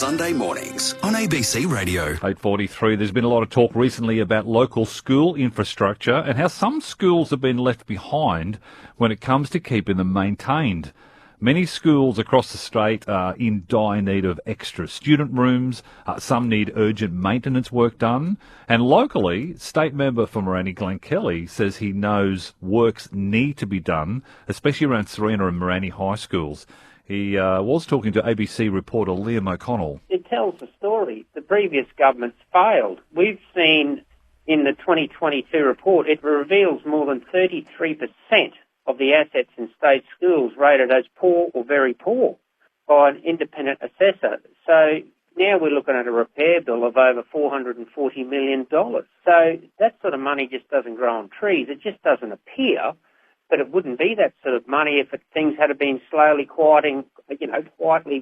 Sunday mornings on ABC Radio. 8:43. There's been a lot of talk recently about local school infrastructure and how some schools have been left behind when it comes to keeping them maintained. Many schools across the state are in dire need of extra student rooms. Some need urgent maintenance work done. And locally, State Member for Moranee Glenn Kelly says he knows works need to be done, especially around Serena and Moranee high schools. He was talking to ABC reporter Liam O'Connell. It tells the story. The previous government's failed. We've seen in the 2022 report, it reveals more than 33% of the assets in state schools rated as poor or very poor by an independent assessor. So now we're looking at a repair bill of over $440 million. So that sort of money just doesn't grow on trees. It just doesn't appear. But it wouldn't be that sort of money if things had been slowly quietly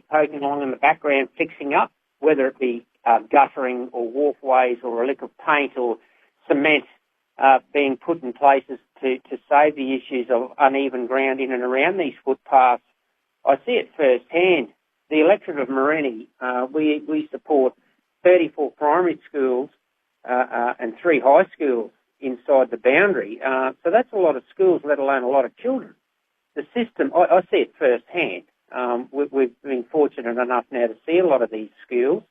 poking along in the background, fixing up, whether it be guttering or walkways or a lick of paint or cement being put in places to save the issues of uneven ground in and around these footpaths. I see it firsthand. The electorate of Moranee, we support 34 primary schools and 3 high schools inside the boundary. So that's a lot of schools, let alone a lot of children. The system, I see it firsthand. We've been fortunate enough now to see a lot of these schools.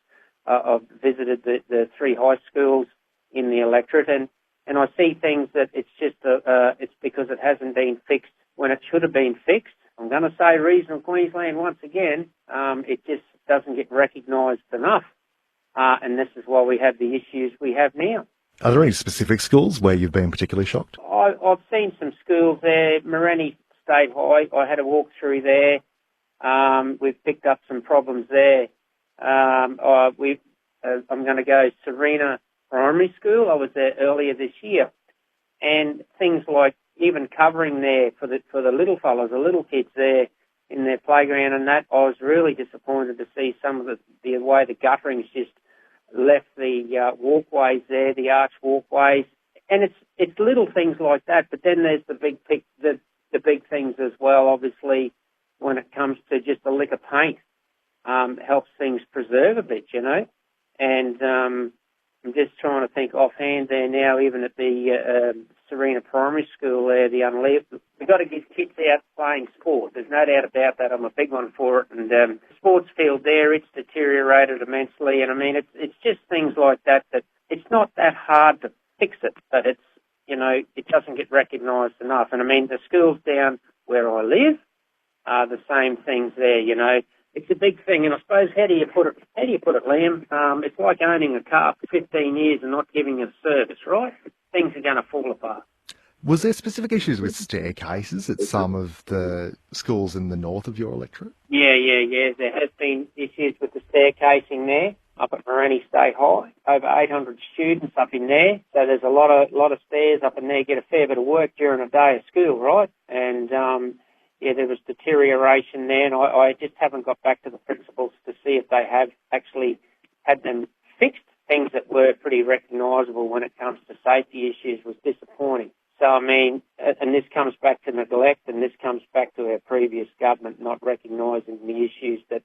I've visited the 3 high schools in the electorate, and I see things that it's just it's because it hasn't been fixed when it should have been fixed. I'm going to say regional Queensland once again. It just doesn't get recognised enough, and this is why we have the issues we have now. Are there any specific schools where you've been particularly shocked? I've seen some schools there. Moranee State High, I had a walk through there. We've picked up some problems there. I'm going to go Serena Primary School. I was there earlier this year, and things like even covering there for the little fellas, the little kids there in their playground, and that I was really disappointed to see some of the way the guttering's just left the walkways there, the arch walkways, and it's little things like that. But then there's the big things as well. Obviously, when it comes to just a lick of paint, helps things preserve a bit, And I'm just trying to think offhand there now. Even at the Serena Primary School there, we've got to get kids out playing sport. There's no doubt about that. I'm a big one for it. And sports field there, it's deteriorated immensely. And I mean, it's just things like that it's not that hard to fix it, but it's, it doesn't get recognised enough. And I mean, the schools down where I live are the same things there, It's a big thing, and I suppose how do you put it, Liam? It's like owning a car for 15 years and not giving it service, right? Things are going to fall apart. Was there specific issues with staircases at some of the schools in the north of your electorate? Yeah. There has been issues with the staircasing there up at Moranee State High. Over 800 students up in there, so there's a lot of stairs up in there. Get a fair bit of work during a day of school, right? And there was deterioration there, and I just haven't got back to the principals to see if they have actually had them fixed. Things that were pretty recognisable when it comes to safety issues was disappointing. So, I mean, and this comes back to neglect, and this comes back to our previous government not recognising the issues that,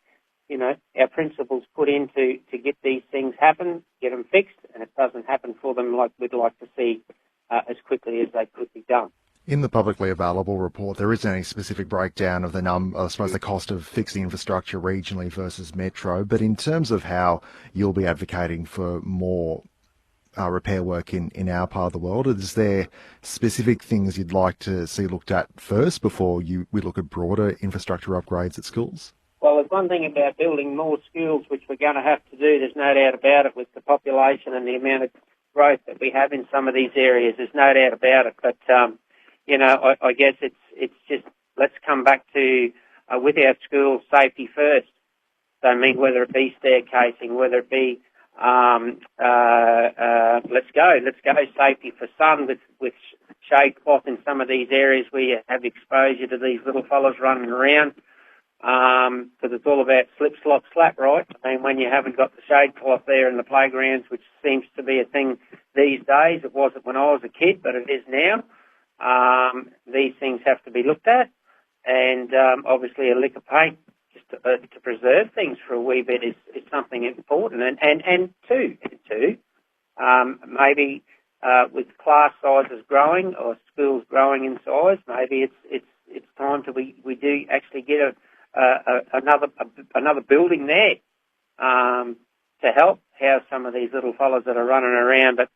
our principals put in to get these things happen, get them fixed, and it doesn't happen for them like we'd like to see as quickly as they could be done. In the publicly available report, there isn't any specific breakdown of the cost of fixing infrastructure regionally versus metro, but in terms of how you'll be advocating for more repair work in our part of the world, is there specific things you'd like to see looked at first before we look at broader infrastructure upgrades at schools? Well, there's one thing about building more schools, which we're going to have to do. There's no doubt about it with the population and the amount of growth that we have in some of these areas. There's no doubt about it, but I guess it's just let's come back to with our schools safety first. So I mean, whether it be staircasing, whether it be let's go safety for sun with shade cloth in some of these areas where you have exposure to these little fellas running around. Because it's all about slip, slop, slap, right? I mean, when you haven't got the shade cloth there in the playgrounds, which seems to be a thing these days. It wasn't when I was a kid, but it is now. These things have to be looked at, and obviously a lick of paint to preserve things for a wee bit is something important. And two, maybe with class sizes growing or schools growing in size, maybe it's time to we do actually get another building there to help house some of these little fellas that are running around. But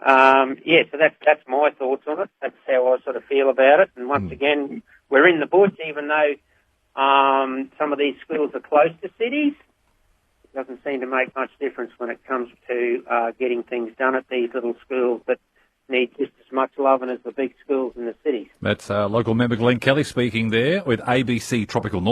so that's my thoughts on it. That's how I sort of feel about it. And once again, we're in the bush, even though some of these schools are close to cities. It doesn't seem to make much difference when it comes to getting things done at these little schools that need just as much loving as the big schools in the cities. That's local member Glenn Kelly speaking there with ABC Tropical North.